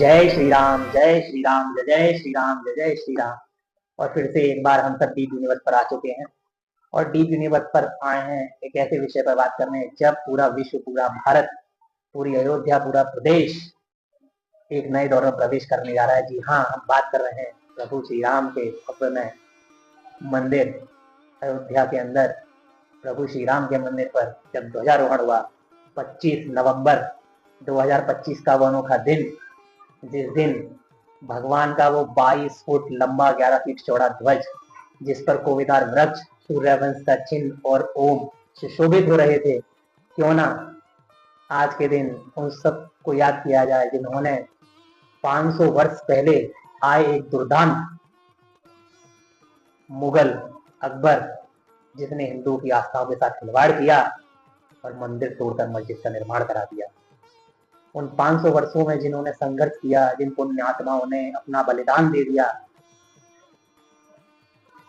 जय श्री राम, जय श्री राम, जय जय श्री राम, जय जय श्री राम। और फिर से एक बार हम सब डीप यूनिवर्स पर आ चुके हैं और डीप यूनिवर्स पर आए हैं एक ऐसे विषय पर बात करने जब पूरा विश्व, पूरा भारत, पूरी अयोध्या, पूरा प्रदेश एक नए दौर में प्रवेश करने जा रहा है। जी हाँ, हम बात कर रहे हैं प्रभु श्री राम के भव्य में मंदिर अयोध्या के अंदर प्रभु श्री राम के मंदिर पर जब ध्वजारोहण हुआ 25 नवंबर 2025 का वो अनोखा दिन, जिस दिन भगवान का वो 22 फुट लंबा 11 फीट चौड़ा ध्वज, जिस पर कोविदार वृक्ष, सूर्यवंश का चिन्ह और ओम सुशोभित हो रहे थे, क्यों ना आज के दिन उन सब को याद किया जाए जिन्होंने 500 वर्ष पहले आए एक दुर्दांत मुगल अकबर, जिसने हिंदुओं की आस्थाओं के साथ खिलवाड़ किया और मंदिर तोड़कर मस्जिद का निर्माण करा दिया। उन 500 वर्षों में जिन्होंने संघर्ष किया, जिन पुण्यात्माओं ने अपना बलिदान दे दिया,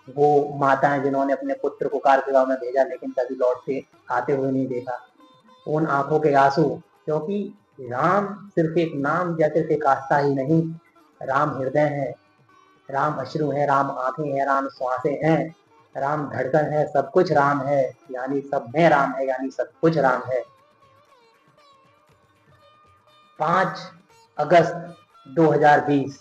वो माताएं जिन्होंने अपने पुत्र को कार सेवा में भेजा लेकिन कभी लौट के आते हुए नहीं देखा, उन आंखों के आंसू, क्योंकि राम सिर्फ एक नाम या सिर्फ एक आस्था ही नहीं, राम हृदय है, राम अश्रु है, राम आंखें हैं, राम श्वासें हैं, राम धड़कन है, सब कुछ राम है, यानी सब में राम है, यानी सब कुछ राम है। 5 अगस्त 2020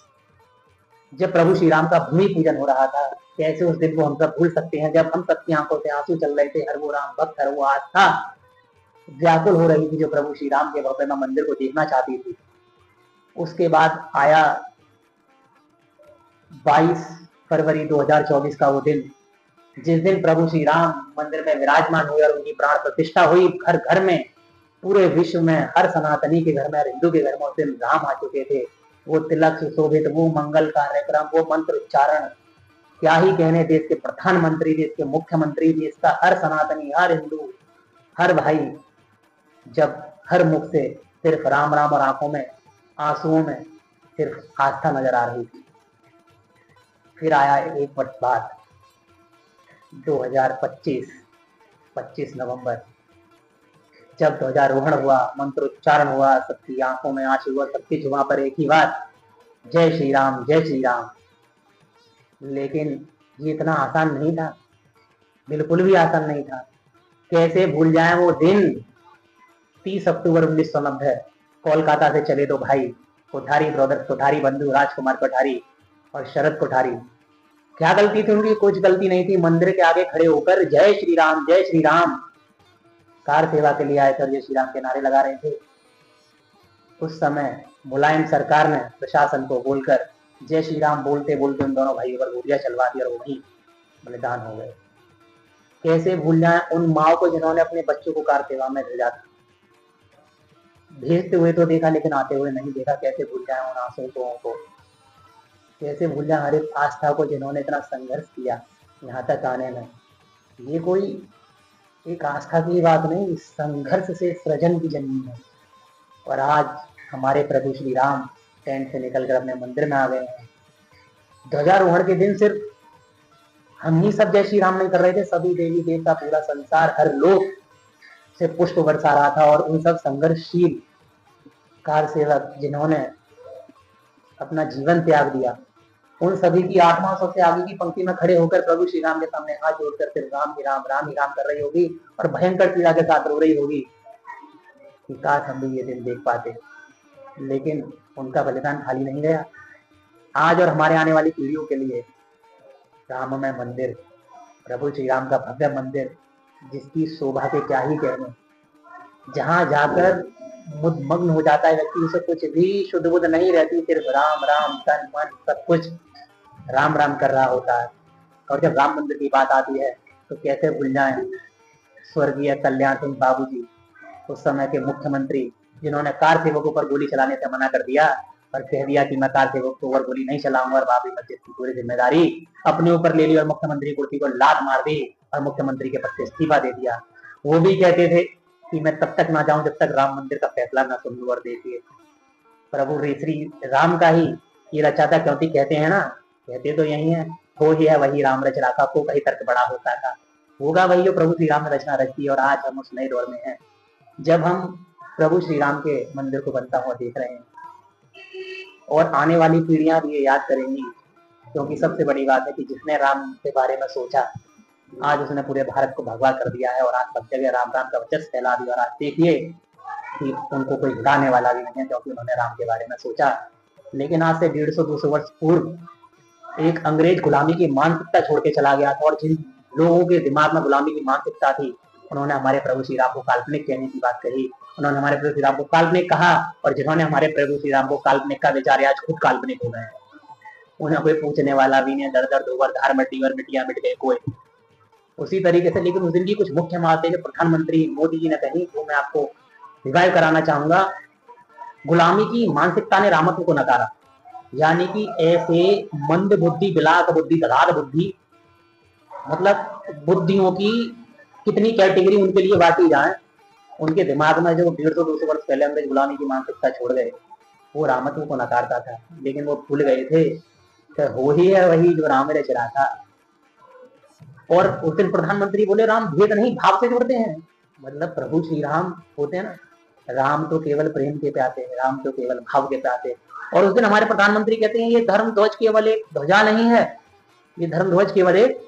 जब प्रभु श्री राम का भूमि पूजन हो रहा था, कैसे उस दिन को हम सब भूल सकते हैं, जब हम सबकी आंखों से आंसू चल रहे थे, हर वो राम भक्त, हर वो आस्था व्याकुल हो रही थी जो प्रभु श्री राम के भव्य मंदिर को देखना चाहती थी। उसके बाद आया 22 फरवरी 2024 का वो दिन, जिस दिन प्रभु श्री राम मंदिर में विराजमान हुए और उनकी प्राण प्रतिष्ठा हुई। घर घर में, पूरे विश्व में, हर सनातनी के घर में, हर हिंदू के घर में उस दिन राम आ चुके थे। वो तिलक सुशोभित, वो मंगल कार्यक्रम, वो मंत्र उच्चारण, क्या ही कहने, देश के प्रधानमंत्री, देश के मुख्यमंत्री, देश का हर सनातनी, हर हिंदू, हर भाई, जब हर मुख से सिर्फ राम राम और आंखों में, आंसुओं में सिर्फ आस्था नजर आ रही थी। फिर आया एक वर्ष बाद 2025 25 नवंबर, जब ध्वजारोहण हुआ, मंत्रोच्चारण हुआ, सबकी आंखों में आंसू हुआ, सबकी जुबान पर एक ही बात, जय श्री राम, जय श्री राम। लेकिन ये इतना आसान नहीं था, बिल्कुल भी आसान नहीं था। कैसे भूल जाए वो दिन, 30 अक्टूबर 1990, कोलकाता से चले दो भाई, कोठारी ब्रदर्स, कोठारी बंधु राजकुमार कोठारी और शरद कोठारी। क्या गलती थी उनकी? कुछ गलती नहीं थी। मंदिर के आगे खड़े होकर जय श्री राम, जय श्री राम, कार सेवा के लिए आए थे, जय श्री राम के नारे लगा रहे थे। उस समय मुलायम सरकार ने प्रशासन को बोलकर जय श्री राम बोलते बोलते उन दोनों भाइयों पर गोलियां चलवा दी और वही बलिदान हो गए। कैसे भूल जाए उन माओ को जिन्होंने अपने बच्चों को कार सेवा में भेजा था, भेजते हुए तो देखा लेकिन आते हुए नहीं देखा। कैसे भूल जाए उन आंसुओं को, कैसे भूल जाए हर एक आस्था को जिन्होंने इतना संघर्ष किया यहाँ तक आने में। ये कोई एक आस्था की बात नहीं, संघर्ष से सृजन की जन्म है। और आज हमारे प्रभु श्री राम टेंट से निकलकर अपने मंदिर में आ गए हैं। ध्वजारोहण के दिन सिर्फ हम ही सब जय श्री राम नहीं कर रहे थे, सभी देवी देवता, पूरा संसार, हर लोग से पुष्प बरसा रहा था। और उन सब संघर्षशील कार सेवक जिन्होंने अपना जीवन त्याग दिया, उन सभी की आत्मा सबसे आगे की पंक्ति में खड़े होकर प्रभु श्री राम के सामने हाथ जोड़कर सिर्फ राम ही राम, राम ही राम कर रही होगी और भयंकर पीड़ा के साथ रो रही होगी कि काश हम भी ये दिन देख पाते। लेकिन उनका बलिदान खाली नहीं गया। आज और हमारे आने वाली पीढ़ियों के लिए राममय मंदिर, प्रभु श्री राम का भव्य मंदिर, जिसकी शोभा के क्या ही कहने, जहां जाकर मुग्ध हो जाता है व्यक्ति, उसे कुछ भी शुद्ध बुद्ध नहीं रहती, सिर्फ राम राम, तन मन सब कुछ राम राम कर रहा होता है। और जब राम मंदिर की बात आती है तो कैसे भूल जाएं स्वर्गीय कल्याण सिंह बाबूजी, उस समय के मुख्यमंत्री, जिन्होंने कार सेवकों पर गोली चलाने से मना कर दिया और कह दिया कि मैं कार सेवक को और गोली नहीं चलाऊंगा, और बाबरी मस्जिद की पूरी जिम्मेदारी अपने ऊपर ले ली और मुख्यमंत्री कुर्सी को लात मार दी और मुख्यमंत्री के पद से इस्तीफा दे दिया। वो भी कहते थे कि मैं तब तक ना जाऊं जब तक राम मंदिर का फैसला ना सुन लूं। और देखिए प्रभु श्री राम का ही ये रचा था, क्योंकि कहते हैं ना, कहते तो यही है, हो ही है वही राम रच रहा था, को कहीं तर्क बड़ा होता था, होगा वही जो प्रभु श्री राम ने रचना रची। और आज हम उस नए दौर में हैं जब हम प्रभु श्री राम के मंदिर को बनता हुआ देख रहे हैं। और आने वाली पीढ़ियां भी ये याद करेंगी, क्योंकि सबसे बड़ी बात है कि जिसने राम के बारे में सोचा, आज उसने पूरे भारत को भगवा कर दिया है और आज सब जगह राम राम का वर्चस्व फैला दिया। और आज देखिए कि उनको कोई हटाने वाला भी नहीं है, क्योंकि उन्होंने राम के बारे में सोचा। लेकिन आज से 150-200 वर्ष पूर्व एक अंग्रेज गुलामी की मानसिकता छोड़ के चला गया था, और जिन लोगों के दिमाग में गुलामी की मानसिकता थी, उन्होंने हमारे प्रभु श्री राम को काल्पनिक कहने की बात कही। उन्होंने हमारे प्रभु श्री राम को काल्पनिक कहा, और जिन्होंने हमारे प्रभु श्री राम को काल्पनिक का विचार आज खुद काल्पनिक हो गए हैं। उन्हें कोई पूछने वाला भी नहीं, दर दर दोबर धार मट्टी और मिट्टियां मिट गए कोई। उसी तरीके से लेकिन उस दिन की कुछ मुख्य बातें जो प्रधानमंत्री मोदी जी ने कही, वो मैं आपको रिवाइव कराना चाहूंगा। गुलामी की मानसिकता ने रामत्व को नकारा, यानी कि ऐसे मंद बुद्धि, विलास बुद्धि, दरार बुद्धि, मतलब बुद्धियों की कितनी कैटेगरी उनके लिए बांटी जाए, उनके दिमाग में जो 150-200 वर्ष पहले अंग्रेज गुलामी की मानसिकता छोड़ गए, वो रामत्व को नकारता था। लेकिन वो भूल गए थे कि हो ही है वही जो राम मेरे चिरा था। और उस दिन प्रधानमंत्री बोले राम भेद नहीं भाव से जोड़ते हैं, मतलब प्रभु श्री राम होते हैं ना, राम तो केवल प्रेम के प्याते हैं, राम तो केवल भाव के प्याते हैं। और उस दिन हमारे प्रधानमंत्री कहते हैं ये धर्म ध्वज केवल एक ध्वजा नहीं है, ये धर्म ध्वज केवल एक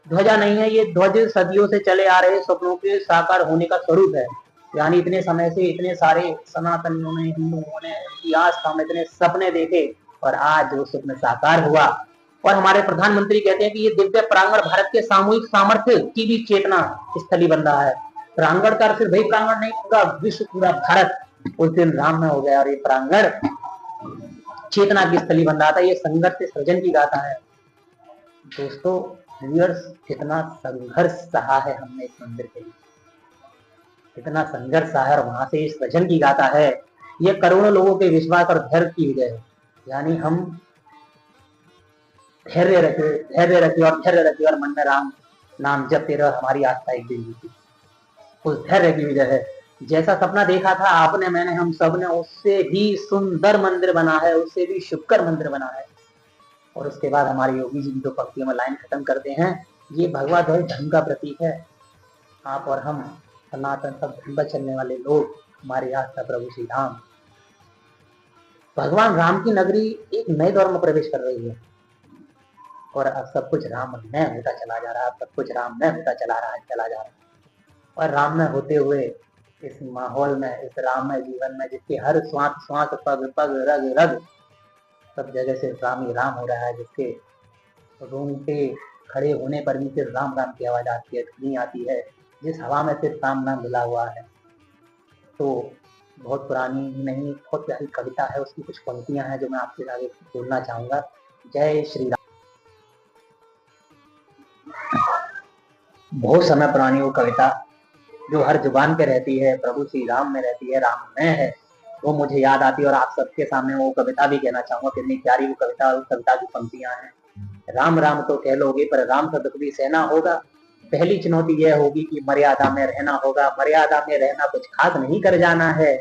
ध्वजा नहीं है, ये ध्वज सदियों से चले आ रहे सपनों के साकार होने का स्वरूप है। यानी इतने समय से इतने सारे सनातनियों ने, हिंदुओं ने, इतिहास का इतने सपने देखे और आज वो सपने साकार हुआ। और हमारे प्रधानमंत्री कहते हैं कि ये दिव्य प्रांगण भारत के सामूहिक सामर्थ्य की भी चेतना स्थली बन रहा है। प्रांगण का सिर्फ वही प्रांगण नहीं, पूरा विश्व, पूरा भारत उस दिन राम में हो गया, और ये प्रांगण चेतना की स्थली बन रहा था। ये संघर्ष से सृजन की गाथा है। दोस्तों व्यूअर्स, कितना संघर्ष सहा है हमने इस मंदिर के लिए, कितना संघर्ष सहा है, और वहां से इस सृजन की गाथा है। ये करोड़ों लोगों के विश्वास और धैर्य की विजय है। यानी हम धैर्य रखे और मन में राम नाम जपते रहे, हमारी आस्था एक दिन जीती। उस धैर्य की विजय है। जैसा सपना देखा था आपने, मैंने, हम सब ने, उससे भी सुंदर मंदिर बना है, उससे भी शुभकर मंदिर बना है। और उसके बाद हमारे योगी जी जो पंक्तियों में लाइन खत्म करते हैं, ये भगवा ध्वज धर्म का प्रतीक है। आप और हम सनातन सब धर्म पर चलने वाले लोग, हमारी आस्था प्रभु श्री राम, भगवान राम की नगरी एक नए दौर में प्रवेश कर रही है। और अब सब कुछ राम में होता चला जा रहा है, सब कुछ राम में होता चला जा रहा है। और राम में होते हुए इस माहौल में, इस राममय जीवन में, जिसके हर श्वास श्वास, पग पग, रग रग, सब जगह से राम ही राम हो रहा है, जिसके रूम पे खड़े होने पर भी सिर्फ राम राम की आवाज आती है, ध्वनि आती है, जिस हवा में सिर्फ राम नाम मिला हुआ है। तो बहुत पुरानी नहीं, बहुत प्यारी कविता है, उसकी कुछ पंक्तियां हैं जो मैं आपके आगे बोलना चाहूंगा। जय श्री राम। बहुत समय पुरानी वो कविता जो हर जुबान पे रहती है, प्रभु श्री राम में रहती है, राम में है, वो मुझे याद आती है। और आप सबके सामने वो कविता भी कहना चाहूंगा, कितनी प्यारी वो कविता और कविता की पंक्तियां हैं। राम राम तो कह लोगे पर राम का दुख भी सहना होगा। पहली चुनौती यह होगी कि मर्यादा में रहना होगा। मर्यादा में रहना कुछ खास नहीं कर जाना है,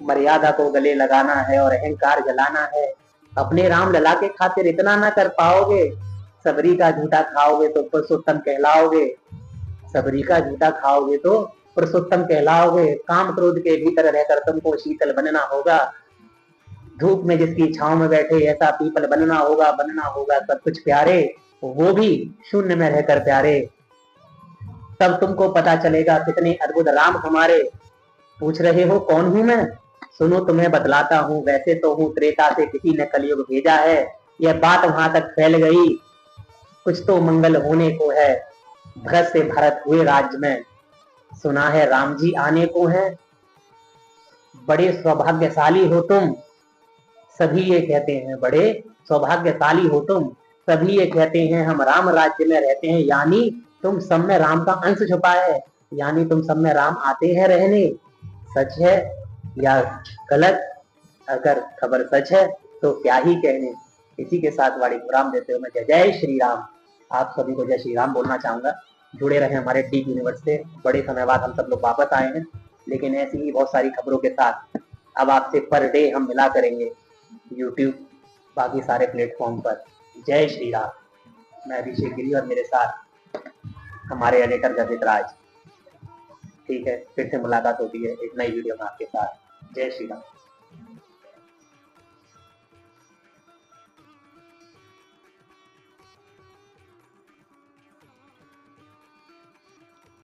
मर्यादा को गले लगाना है और अहंकार जलाना है। अपने राम लला के खातिर इतना ना कर पाओगे, सबरी का झूठा खाओगे तो पुरुषोत्तम कहलाओगे। सबरी का झूठा खाओगे तो पुरुषोत्तम कहलाओगे। काम क्रोध के भीतर रहकर तुमको शीतल बनना होगा। धूप में जिसकी छांव में बैठे ऐसा पीपल बनना होगा सब कुछ प्यारे, वो भी शून्य में रहकर प्यारे। तब तुमको पता चलेगा कितने अद्भुत राम हमारे। पूछ रहे हो कौन हूं मैं, सुनो तुम्हें बतलाता हूँ। वैसे तो हूँ त्रेता से किसी ने कलयुग भेजा है, यह बात वहां तक फैल गई, कुछ तो मंगल होने को है। भरत से भारत हुए राज्य में, सुना है राम जी आने को है। बड़े सौभाग्यशाली हो तुम, सभी ये कहते हैं, बड़े सौभाग्यशाली हो तुम, सभी ये कहते हैं हम राम राज्य में रहते हैं। यानी तुम सब में राम का अंश छुपा है, यानी तुम सब में राम आते हैं रहने। सच है या गलत, अगर खबर सच है तो क्या ही कहने। इसी के साथ वाणी को राम देते हुए मैं जय जय श्री राम आप सभी को जय श्री राम बोलना चाहूंगा। जुड़े रहे हमारे डीप यूनिवर्स से। बड़े समय बाद हम सब लोग वापस आए हैं, लेकिन ऐसी ही बहुत सारी खबरों के साथ अब आपसे पर डे हम मिला करेंगे यूट्यूब, बाकी सारे प्लेटफॉर्म पर। जय श्री राम। मैं अभिषेक गिरी और मेरे साथ हमारे एडिटर गजित राज। ठीक है, फिर से मुलाकात होती है एक नई वीडियो में आपके साथ। जय श्री राम।